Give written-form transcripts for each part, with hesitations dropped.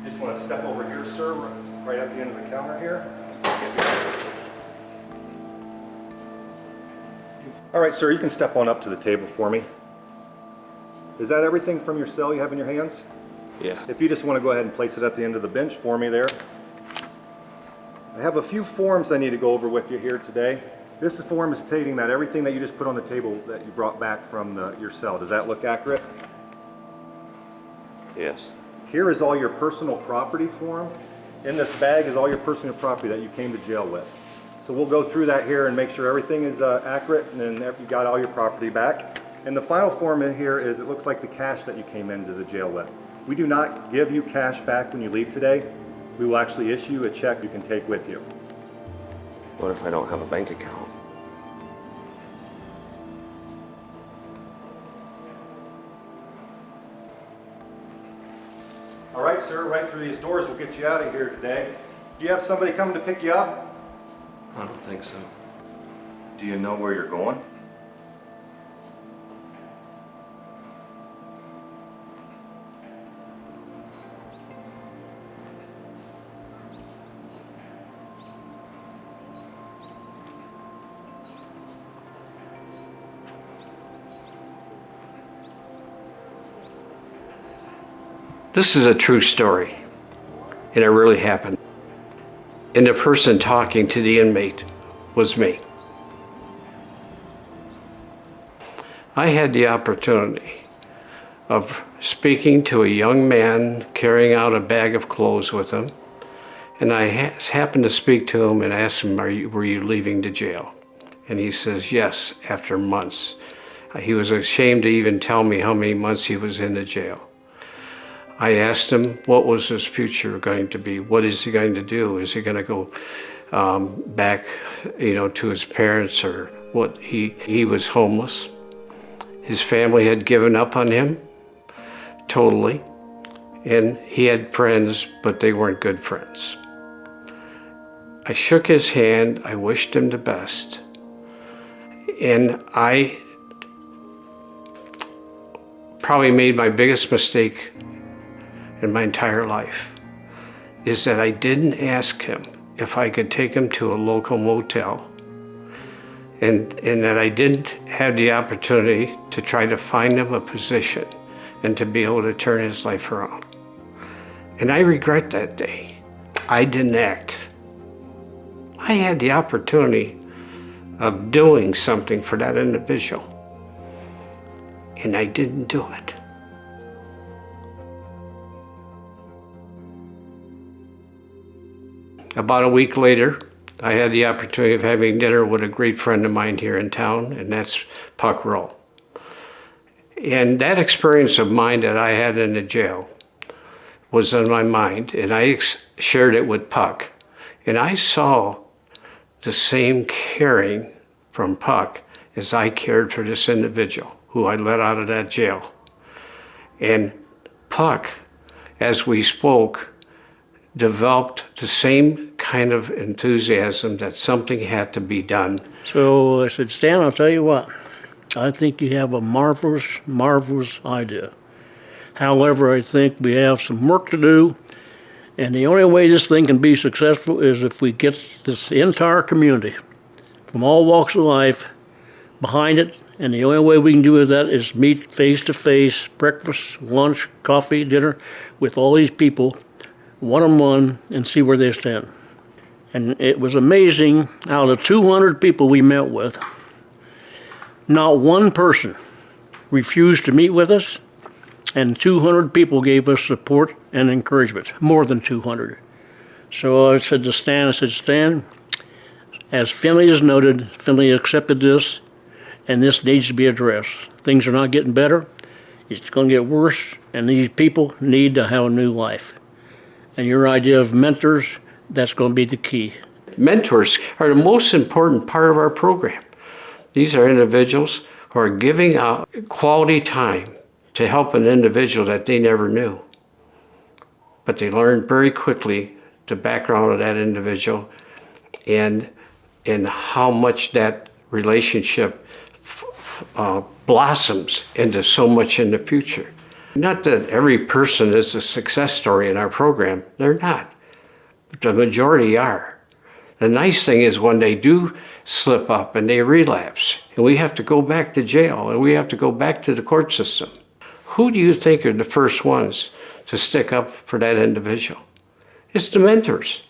Just want to step over here, sir, right at the end of the counter here. All right, sir, you can step on up to the table for me. Is that everything from your cell you have in your hands? Yeah. If you just want to go ahead and place it at the end of the bench for me there. I have a few forms I need to go over with you here today. This form is stating that everything that you just put on the table that you brought back from your cell. Does that look accurate? Yes. Here is all your personal property form. In this bag is all your personal property that you came to jail with. So we'll go through that here and make sure everything is accurate, and then you got all your property back. And the final form in here is, it looks like the cash that you came into the jail with. We do not give you cash back when you leave today. We will actually issue you a check you can take with you. What if I don't have a bank account? All right, sir, right through these doors will get you out of here today. Do you have somebody coming to pick you up? I don't think so. Do you know where you're going? This is a true story, and it really happened. And the person talking to the inmate was me. I had the opportunity of speaking to a young man carrying out a bag of clothes with him, and I happened to speak to him and asked him, were you leaving the jail? And he says, yes, after months. He was ashamed to even tell me how many months he was in the jail. I asked him what was his future going to be. What is he going to do? Is he going to go back, to his parents, or what? He was homeless. His family had given up on him totally, and he had friends, but they weren't good friends. I shook his hand. I wished him the best, and I probably made my biggest mistake in my entire life, is that I didn't ask him if I could take him to a local motel, and that I didn't have the opportunity to try to find him a position and to be able to turn his life around. And I regret that day. I didn't act. I had the opportunity of doing something for that individual, and I didn't do it. About a week later, I had the opportunity of having dinner with a great friend of mine here in town, and that's Puck Rowe. And that experience of mine that I had in the jail was on my mind, and I shared it with Puck. And I saw the same caring from Puck as I cared for this individual who I let out of that jail. And Puck, as we spoke, developed the same kind of enthusiasm that something had to be done. So I said, Stan, I'll tell you what, I think you have a marvelous, marvelous idea. However, I think we have some work to do, and the only way this thing can be successful is if we get this entire community from all walks of life behind it, and the only way we can do that is meet face-to-face, breakfast, lunch, coffee, dinner, with all these people, one-on-one, and see where they stand. And it was amazing, out of 200 people we met with, not one person refused to meet with us, and 200 people gave us support and encouragement, more than 200. So I said to Stan, Stan, as Finley has noted, Finley accepted this, and this needs to be addressed. Things are not getting better, it's going to get worse, and these people need to have a new life. And your idea of mentors, that's going to be the key. Mentors are the most important part of our program. These are individuals who are giving out quality time to help an individual that they never knew. But they learn very quickly the background of that individual and how much that relationship blossoms into so much in the future. Not that every person is a success story in our program. They're not. But the majority are. The nice thing is when they do slip up and they relapse, and we have to go back to jail, and we have to go back to the court system, who do you think are the first ones to stick up for that individual? It's the mentors.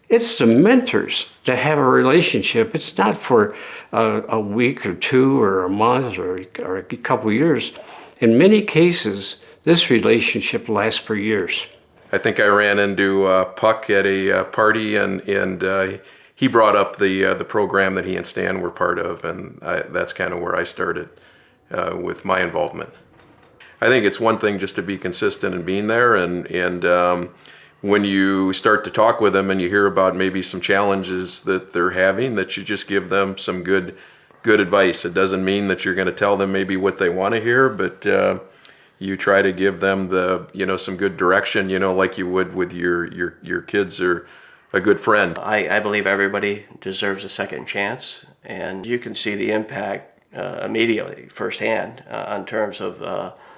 It's the mentors that have a relationship. It's not for a week or two or a month or a couple years. In many cases, this relationship lasts for years. I think I ran into Puck at a party, and he brought up the program that he and Stan were part of, and that's kind of where I started with my involvement. I think it's one thing just to be consistent and being there, and when you start to talk with them and you hear about maybe some challenges that they're having, that you just give them some good advice. It doesn't mean that you're going to tell them maybe what they want to hear, but you try to give them some good direction, like you would with your kids or a good friend. I believe everybody deserves a second chance, and you can see the impact immediately, firsthand, in terms of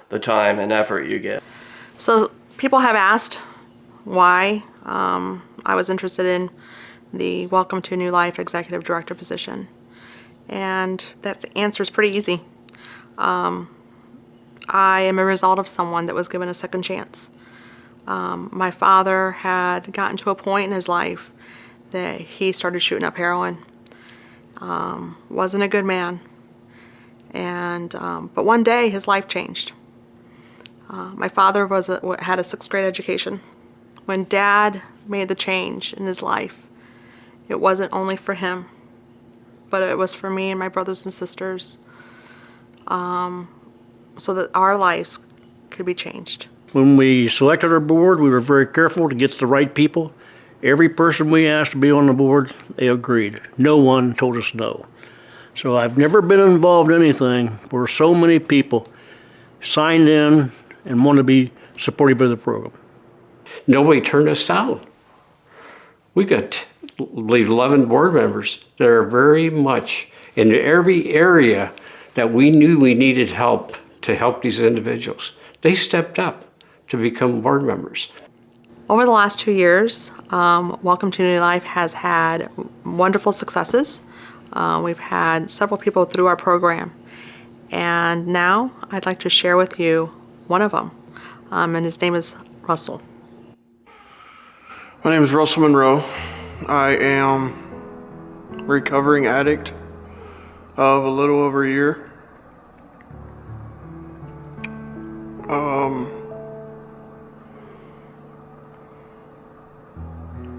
the time and effort you get. So people have asked why I was interested in the Welcome to New Life Executive Director position. And that answer is pretty easy. I am a result of someone that was given a second chance. My father had gotten to a point in his life that he started shooting up heroin. Wasn't a good man. But one day his life changed. My father had a 6th grade education. When Dad made the change in his life, it wasn't only for him, but it was for me and my brothers and sisters, so that our lives could be changed. When we selected our board, we were very careful to get the right people. Every person we asked to be on the board, they agreed. No one told us no. So I've never been involved in anything where so many people signed in and want to be supportive of the program. Nobody turned us down. We got, I believe, 11 board members that are very much in every area that we knew we needed help to help these individuals. They stepped up to become board members. Over the last 2 years, Welcome to New Life has had wonderful successes. We've had several people through our program. And now I'd like to share with you one of them, and his name is Russell. My name is Russell Monroe. I am a recovering addict of a little over a year.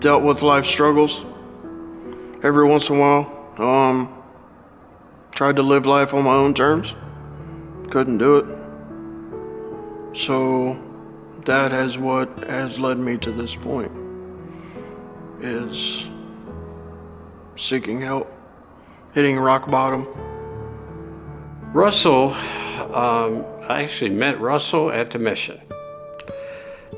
Dealt with life struggles every once in a while. Tried to live life on my own terms. Couldn't do it. So that is what has led me to this point, is seeking help, hitting rock bottom. Russell, I actually met Russell at the mission.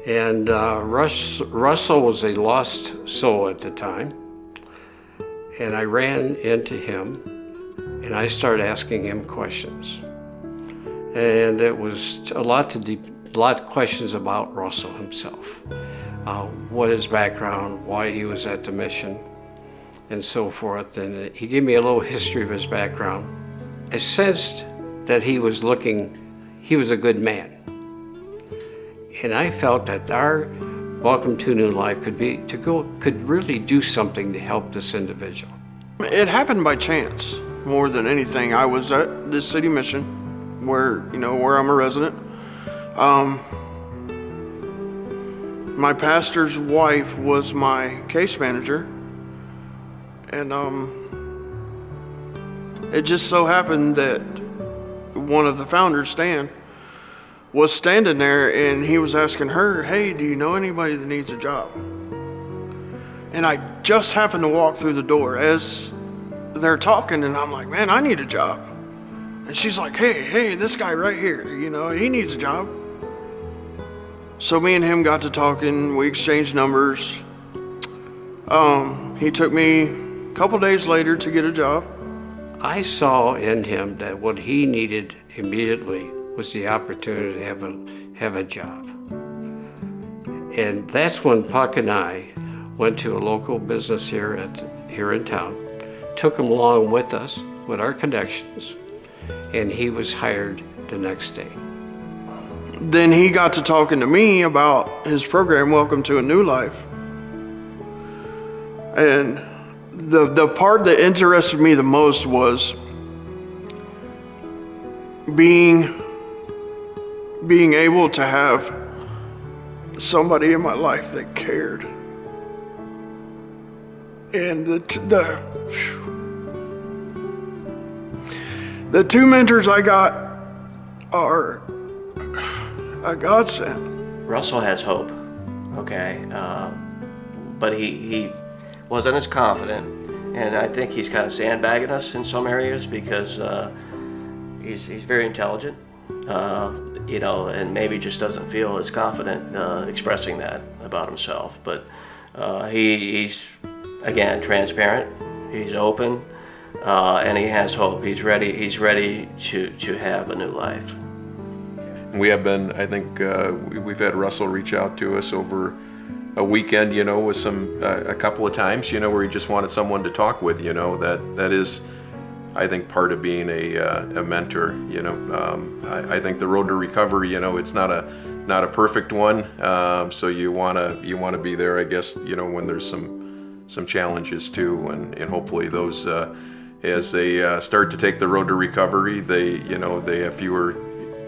And Russell was a lost soul at the time. And I ran into him and I started asking him questions. And it was a lot of questions about Russell himself. What his background, why he was at the mission, and so forth. And he gave me a little history of his background. I sensed that he was a good man. And I felt that our Welcome to New Life could really do something to help this individual. It happened by chance more than anything. I was at this city mission where I'm a resident. My pastor's wife was my case manager, and it just so happened that one of the founders, Stan, was standing there and he was asking her, "Hey, do you know anybody that needs a job?" And I just happened to walk through the door as they're talking, and I'm like, "Man, I need a job." And she's like, hey, this guy right here, he needs a job. So me and him got to talking, we exchanged numbers. He took me a couple days later to get a job. I saw in him that what he needed immediately was the opportunity to have a job. And that's when Puck and I went to a local business here in town, took him along with us, with our connections, and he was hired the next day. Then he got to talking to me about his program, Welcome to a New Life. And the part that interested me the most was being able to have somebody in my life that cared. And the two mentors I got are a godsend. Russell has hope, okay, but he wasn't as confident, and I think he's kind of sandbagging us in some areas because he's very intelligent, you know, and maybe just doesn't feel as confident expressing that about himself. But he's, again, transparent, he's open, and he has hope. He's ready to have a new life. We have been, I think, we've had Russell reach out to us over a weekend, you know, with a couple of times, you know, where he just wanted someone to talk with, you know, that is, I think, part of being a mentor, you know. I think the road to recovery, you know, it's not a perfect one, so you wanna be there, I guess, you know, when there's some challenges too, and hopefully those, as they start to take the road to recovery, they have fewer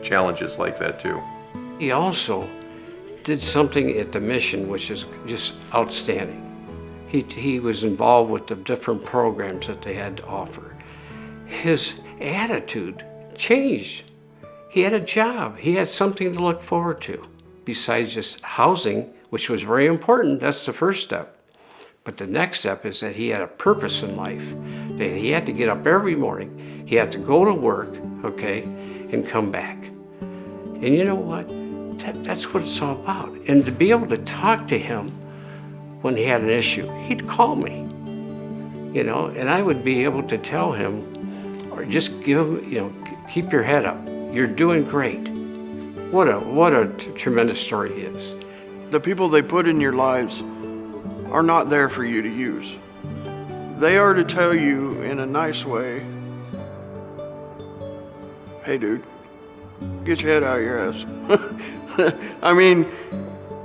challenges like that too. He also did something at the mission which is just outstanding. He was involved with the different programs that they had to offer. His attitude changed. He had a job. He had something to look forward to besides just housing, which was very important. That's the first step. But the next step is that he had a purpose in life. That he had to get up every morning. He had to go to work, okay, and come back. And you know what? That's what it's all about. And to be able to talk to him when he had an issue, he'd call me, you know, and I would be able to tell him, or just give him, you know, keep your head up. You're doing great. What a tremendous story he is. The people they put in your lives are not there for you to use. They are to tell you in a nice way, hey dude, get your head out of your ass. I mean,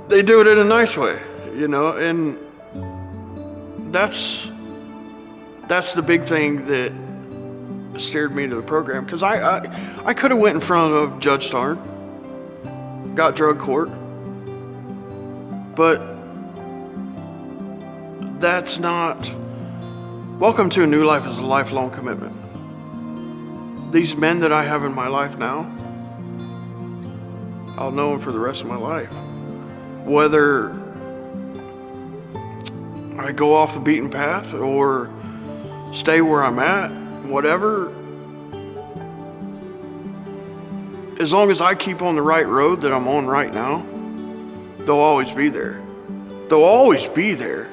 they do it in a nice way, you know, and that's the big thing that steered me to the program, because I could have went in front of Judge Starn, got drug court, but that's not. Welcome to a New Life is a lifelong commitment. These men that I have in my life now, I'll know them for the rest of my life. Whether I go off the beaten path or stay where I'm at, whatever, as long as I keep on the right road that I'm on right now, they'll always be there. They'll always be there.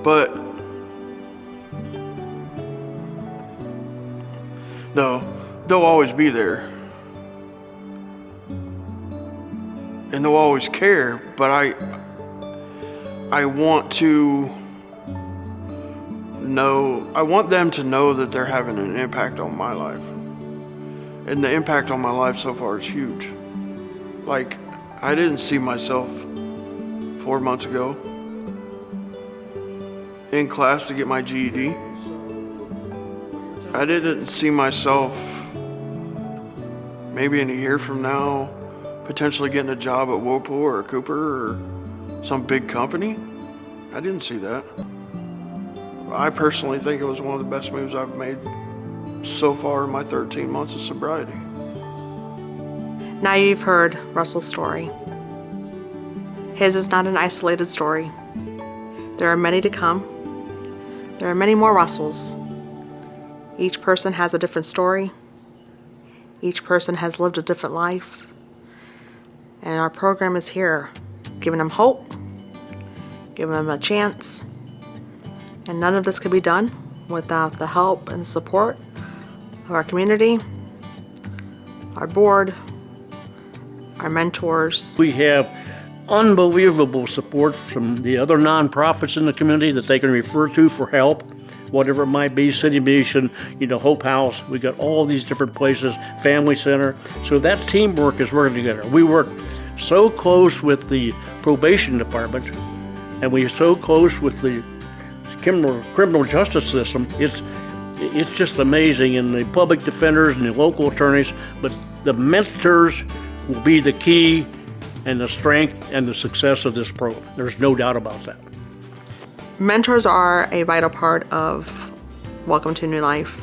But no, they'll always be there. And they'll always care, but I want to know, I want them to know that they're having an impact on my life. And the impact on my life so far is huge. Like, I didn't see myself 4 months ago in class to get my GED. I didn't see myself maybe in a year from now potentially getting a job at Whirlpool or Cooper or some big company. I didn't see that. I personally think it was one of the best moves I've made so far in my 13 months of sobriety. Now you've heard Russell's story. His is not an isolated story. There are many to come. There are many more Russells. Each person has a different story. Each person has lived a different life. And our program is here, giving them hope, giving them a chance. And none of this could be done without the help and support of our community, our board, our mentors. We have unbelievable support from the other nonprofits in the community that they can refer to for help, whatever it might be, City Mission, Hope House. We got all these different places, Family Center. So that teamwork is working together. We work so close with the probation department, and we're so close with the criminal justice system. It's just amazing, and the public defenders and the local attorneys, but the mentors will be the key and the strength and the success of this program. There's no doubt about that. Mentors are a vital part of Welcome to New Life.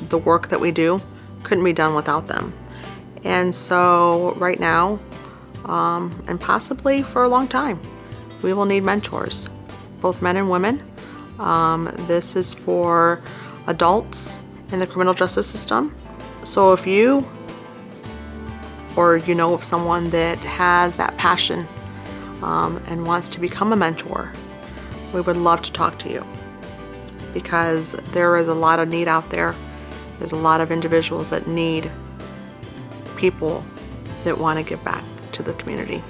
The work that we do couldn't be done without them. And so right now, and possibly for a long time, we will need mentors, both men and women. This is for adults in the criminal justice system. So if you or you know of someone that has that passion and wants to become a mentor, we would love to talk to you, because there is a lot of need out there. There's a lot of individuals that need people that want to give back to the community.